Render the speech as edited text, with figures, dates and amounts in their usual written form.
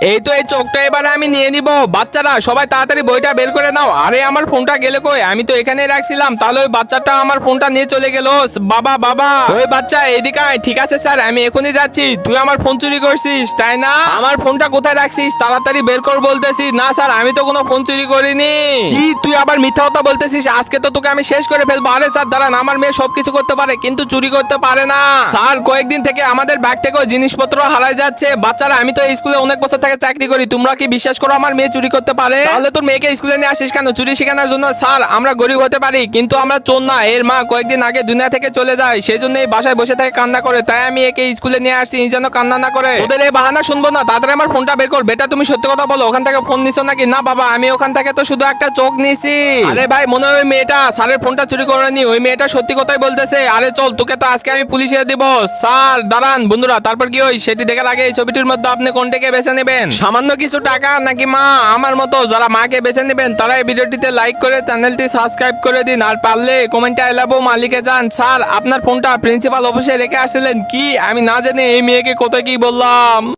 এই তো এই চোখটা এবারে আমি নিয়ে নিব। বাচ্চারা সবাই তাড়াতাড়ি বইটা বের করে নাও। আরে আমার ফোনটা গেলে কই? আমি তো এখানে রাখছিলাম। তাহলে ওই বাচ্চাটা আমার ফোনটা নিয়ে চলে গেল। বাবা বাবা, ওই বাচ্চা এদিকে আয়। ঠিক আছে স্যার, আমি এখনই যাচ্ছি। তুই আমার ফোন চুরি করছিস তাই না? আমার ফোনটা কোথায় রাখছিস তাড়াতাড়ি বের কর বলতেছি। না স্যার, আমি তো কোনো ফোন চুরি করিনি। কি তুই আবার মিথ্যা কথা বলতেছিস? আজকে তো তোকে আমি শেষ করে ফেলবো। আরে স্যার দাঁড়ান, আমার মেয়ে সবকিছু করতে পারে কিন্তু চুরি করতে পারে না। স্যার কয়েকদিন থেকে আমাদের ব্যাগ থেকেও জিনিসপত্র হারাই যাচ্ছে। বাচ্চারা, আমি তো এই স্কুলে অনেক বছর থেকে চাকরি করি। তোমরা কি বিশ্বাস করো আমার মেয়ে চুরি করতে পারে? তাহলে তোর মেয়েকে স্কুলে নিয়ে আসিস কেন চুরি শেখানোর জন্য? স্যার আমরা গরিব হতে পারি কিন্তু আমরা চোর না। এর মা কয়েকদিন আগে দুনিয়া থেকে চলে যায়, সেই জন্য এই বাসায় বসে থেকে কান্না করে। তাই আমি একে স্কুলে নিয়ে আসছি যেন কান্না না করে। ওদের এই বাহানা শুনবো না। তাড়াতাড়ি আমার ফোনটা বের কর। বেটা তুমি সত্যি কথা বলো, ওখান থেকে ফোন নিছো নাকি? না বাবা, আমি ওখান থেকে তো শুধু একটা চোখ নিছি। আরে ভাই, মনে হয় ওই মেয়েটা স্যারের ফোনটা চুরি করেনি। ওই মেয়েটা সত্যি কথাই বলতেছে। আরে চল, তোকে তো আজকে আমি পুলিশে দিব। স্যার দাঁড়ান বন্ধুরা, তারপর কি ওই সেটি দেখার আগে এই ছবিটির মধ্যে আপনি কোনটাকে বেছে নেবেন? সামান্য কিছু টাকা নাকি মা? আমার মতো যারা মাকে বেছে নেবেন তারা এই ভিডিওটিতে লাইক করে চ্যানেলটি সাবস্ক্রাইব করে দিন। আর পারলে কমেন্টে আই লাভ ইউ মা লিখে যান। স্যার আপনার ফোনটা প্রিন্সিপাল অফিসে রেখে আসছিলেন কি? আমি না জেনে এই মেয়েকে কোথায় কি বললাম।